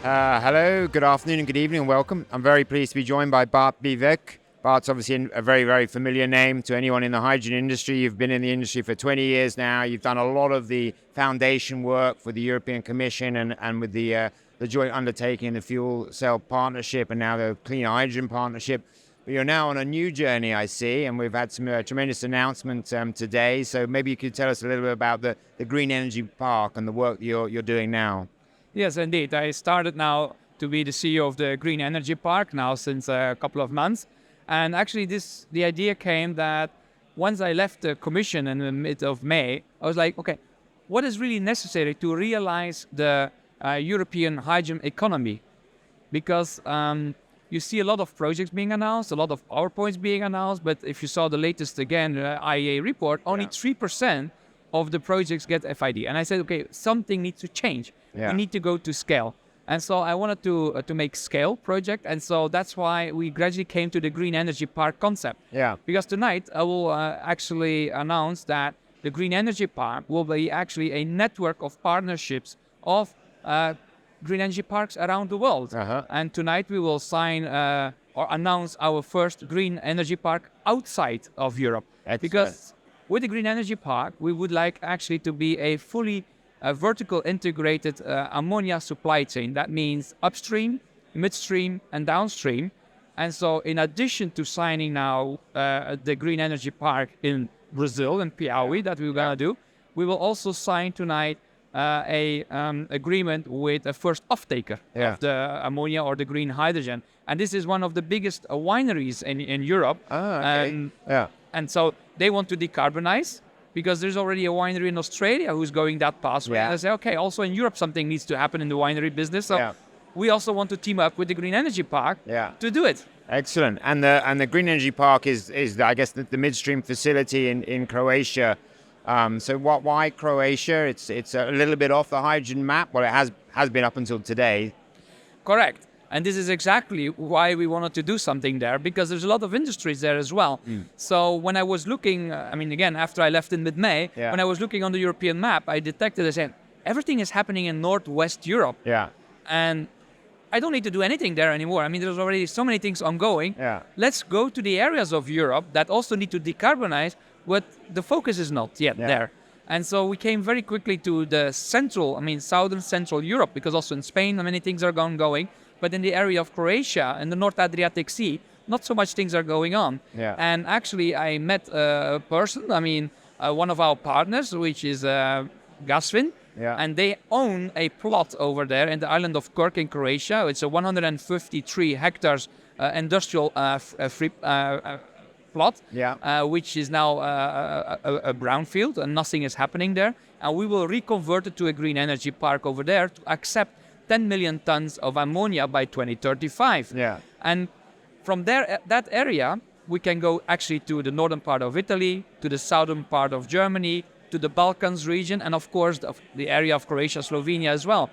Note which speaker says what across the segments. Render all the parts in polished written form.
Speaker 1: Hello, good afternoon and good evening and welcome. I'm very pleased to be joined by Bart Biebuyck. Bart's obviously a very, very familiar name to anyone in the hydrogen industry. You've been in the industry for 20 years now. You've done a lot of the foundation work for the European Commission and with the joint undertaking, the fuel cell partnership and now the clean hydrogen partnership. But you're now on a new journey, I see, and we've had some tremendous announcements today. So maybe you could tell us a little bit about the Green Energy Park and the work that you're doing now.
Speaker 2: Yes, indeed. I started now to be the CEO of the Green Energy Park now since a couple of months. And actually the idea came that once I left the commission in the mid of May, I was like, okay, what is really necessary to realize the European hydrogen economy? Because you see a lot of projects being announced, a lot of PowerPoints being announced, but if you saw the latest, again, IEA report, only 3% of the projects get FID. And I said, okay, something needs to change. We need to go to scale. And so I wanted to make scale project. And so that's why we gradually came to the Green Energy Park concept.
Speaker 1: Yeah.
Speaker 2: Because tonight I will actually announce that the Green Energy Park will be actually a network of partnerships of green energy parks around the world. And tonight we will sign or announce our first green energy park outside of Europe.
Speaker 1: Excellent.
Speaker 2: Because with the Green Energy Park, we would like actually to be a fully vertical integrated ammonia supply chain. That means upstream, midstream, and downstream. And so in addition to signing now the Green Energy Park in Brazil, in Piauí, that we're going to do, we will also sign tonight a agreement with a first off-taker of the ammonia or the green hydrogen. And this is one of the biggest wineries in Europe. And so they want to decarbonize because there's already a winery in Australia who's going that pathway. And I say, okay, also in Europe something needs to happen in the winery business. So we also want to team up with the Green Energy Park to do it.
Speaker 1: Excellent. And the Green Energy Park is I guess the midstream facility in Croatia. So why Croatia? It's a little bit off the hydrogen map. Well, it has been up until today.
Speaker 2: Correct. And this is exactly why we wanted to do something there, because there's a lot of industries there as well. So when I was looking, again, after I left in mid-May, when I was looking on the European map, I detected, I said, everything is happening in Northwest Europe. And I don't need to do anything there anymore. There's already so many things ongoing. Let's go to the areas of Europe that also need to decarbonize, but the focus is not yet there. And so we came very quickly to the southern central Europe, because also in Spain, many things are going. But in the area of Croatia and the North Adriatic Sea, not so much things are going on. And actually, I met a person, one of our partners, which is Gasvin, and they own a plot over there in the island of Krk in Croatia. It's a 153 hectares industrial plot, which is now a brownfield, and nothing is happening there. And we will reconvert it to a green energy park over there to accept 10 million tons of ammonia by 2035. And from there, that area, we can go actually to the northern part of Italy, to the southern part of Germany, to the Balkans region, and of course the area of Croatia, Slovenia as well.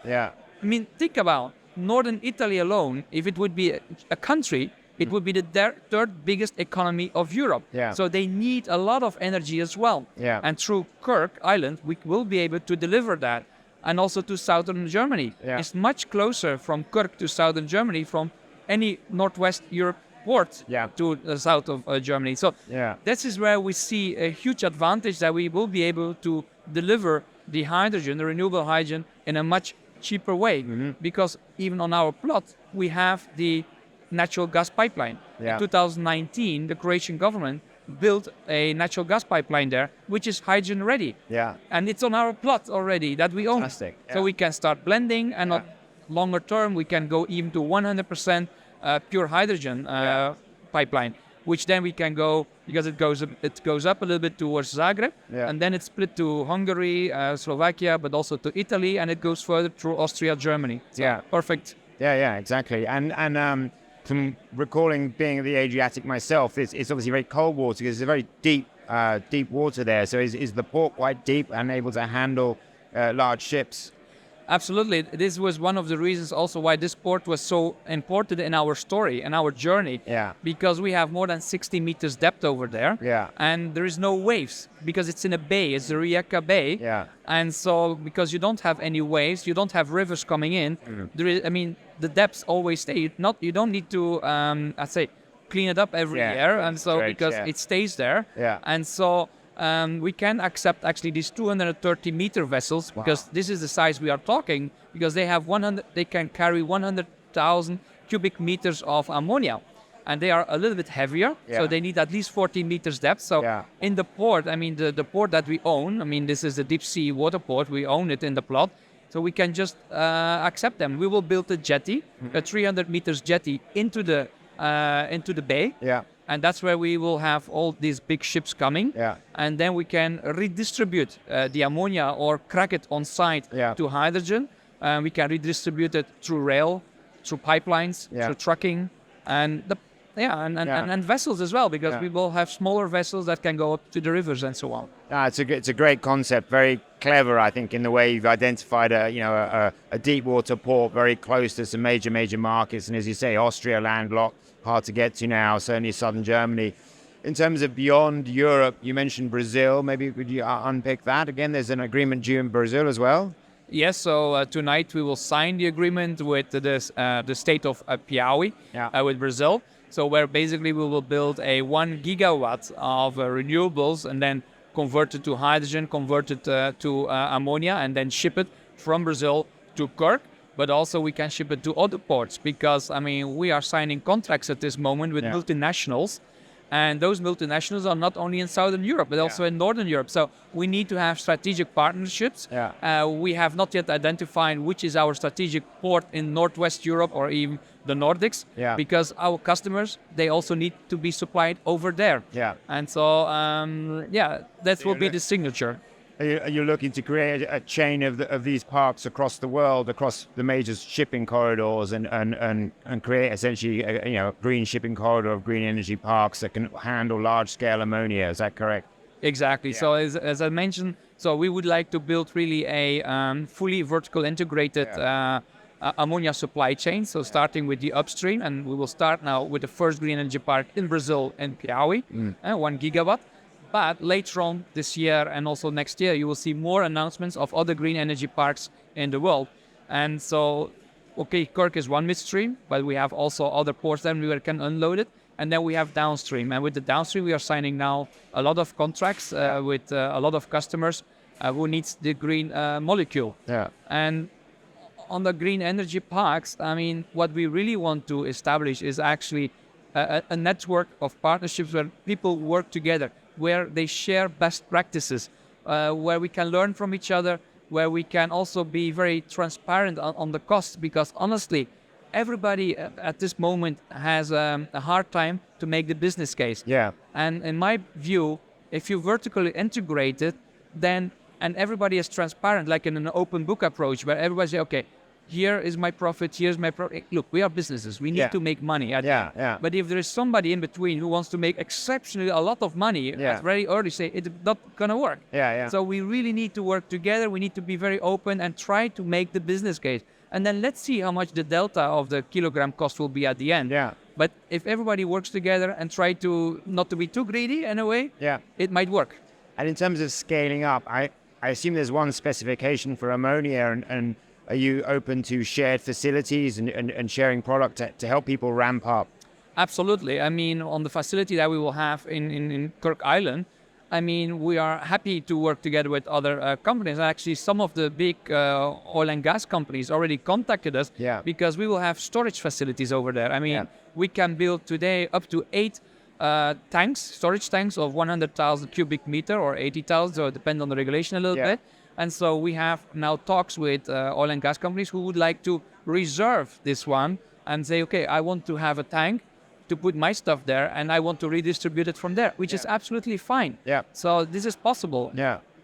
Speaker 2: Think about northern Italy alone. If it would be a country, it would be the third biggest economy of Europe. So they need a lot of energy as well. And through Krk Island, we will be able to deliver that. And also to southern Germany. It's much closer from Krk to southern Germany from any Northwest Europe port to the south of Germany. So this is where we see a huge advantage that we will be able to deliver the hydrogen, the renewable hydrogen, in a much cheaper way. Because even on our plot, we have the natural gas pipeline. In 2019, the Croatian government built a natural gas pipeline there, which is hydrogen ready. And it's on our plot already that we own. So we can start blending, and not longer term, we can go even to 100% pure hydrogen pipeline, which then we can go, because it goes up a little bit towards Zagreb, and then it's split to Hungary, Slovakia, but also to Italy, and it goes further through Austria, Germany. So perfect.
Speaker 1: Exactly. And from recalling being at the Adriatic myself, it's obviously very cold water because it's a very deep water there. So is the port quite deep and able to handle large ships?
Speaker 2: Absolutely. This was one of the reasons also why this port was so important in our story and our journey.
Speaker 1: Yeah.
Speaker 2: Because we have more than 60 meters depth over there.
Speaker 1: Yeah.
Speaker 2: And there is no waves because it's in a bay. It's the Rijeka Bay.
Speaker 1: Yeah.
Speaker 2: And so because you don't have any waves, you don't have rivers coming in. There is, the depths always stay. You don't need to, clean it up every year. And so because it stays there.
Speaker 1: Yeah.
Speaker 2: And so we can accept actually these 230 meter vessels because this is the size we are talking, because they can carry 100,000 cubic meters of ammonia, and they are a little bit heavier, so they need at least 14 meters depth. So in the port, the port that we own, this is the deep sea water port, we own it in the plot, so we can just accept them. We will build a jetty, a 300 meters jetty into the bay.
Speaker 1: Yeah.
Speaker 2: And that's where we will have all these big ships coming.
Speaker 1: Yeah.
Speaker 2: And then we can redistribute the ammonia or crack it on site to hydrogen. We can redistribute it through rail, through pipelines, through trucking, and vessels as well, because we will have smaller vessels that can go up to the rivers and so on.
Speaker 1: It's a great concept, very clever, I think, in the way you've identified a deep water port very close to some major markets, and as you say, Austria landlocked, hard to get to now, certainly southern Germany. In terms of beyond Europe, you mentioned Brazil. Maybe could you unpick that? Again, there's an agreement due in Brazil as well.
Speaker 2: Yes, so tonight we will sign the agreement with the state of Piauí with Brazil. So where basically we will build a 1 gigawatt of renewables and then convert it to hydrogen, convert it to ammonia, and then ship it from Brazil to Krk. But also we can ship it to other ports because, we are signing contracts at this moment with multinationals. And those multinationals are not only in Southern Europe, but also in Northern Europe. So we need to have strategic partnerships. We have not yet identified which is our strategic port in Northwest Europe or even the Nordics, because our customers, they also need to be supplied over there. And so, that will be the signature.
Speaker 1: Are you looking to create a chain of these parks across the world, across the major shipping corridors, and create essentially a green shipping corridor of green energy parks that can handle large-scale ammonia? Is that correct?
Speaker 2: Exactly. So as I mentioned, so we would like to build really a fully vertical integrated ammonia supply chain. So starting with the upstream, and we will start now with the first green energy park in Brazil in Piauí, 1 gigawatt. But later on this year and also next year, you will see more announcements of other green energy parks in the world. And so, Krk is one midstream, but we have also other ports then we can unload it. And then we have downstream. And with the downstream, we are signing now a lot of contracts with a lot of customers who needs the green molecule. And on the green energy parks, what we really want to establish is actually a network of partnerships where people work together, where they share best practices, where we can learn from each other, where we can also be very transparent on the costs, because honestly, everybody at this moment has a hard time to make the business case. And in my view, if you vertically integrate it, then, and everybody is transparent, like in an open book approach, where everybody say, okay, here is my profit, here's my profit. Look, we are businesses. We need to make money. But if there is somebody in between who wants to make exceptionally a lot of money, at very early say, it's not going to work. So we really need to work together. We need to be very open and try to make the business case. And then let's see how much the delta of the kilogram cost will be at the end. But if everybody works together and try to not to be too greedy in a way, it might work.
Speaker 1: And in terms of scaling up, I assume there's one specification for ammonia, and are you open to shared facilities and sharing product to help people ramp up?
Speaker 2: Absolutely. On the facility that we will have in Krk Island, we are happy to work together with other companies. Actually, some of the big oil and gas companies already contacted us because we will have storage facilities over there. We can build today up to 8 storage tanks of 100,000 cubic meter or 80,000, so it depends on the regulation a little bit. And so we have now talks with oil and gas companies who would like to reserve this one and say, okay, I want to have a tank to put my stuff there and I want to redistribute it from there, which is absolutely fine. So this is possible.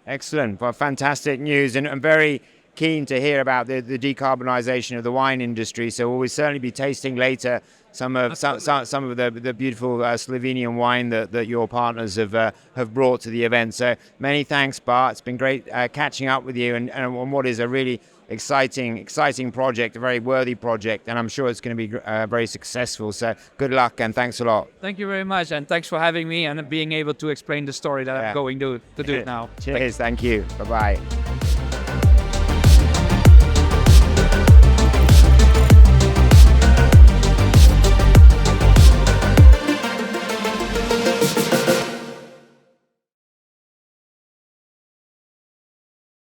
Speaker 1: Excellent. Well, fantastic news, and I'm very keen to hear about the decarbonization of the wine industry. So we'll certainly be tasting later some of the beautiful Slovenian wine that your partners have brought to the event. So many thanks, Bart. It's been great catching up with you, and on what is a really exciting project, a very worthy project, and I'm sure it's going to be very successful. So good luck and thanks a lot.
Speaker 2: Thank you very much, and thanks for having me and being able to explain the story that I'm going to do it now.
Speaker 1: Cheers, thank you. Bye-bye.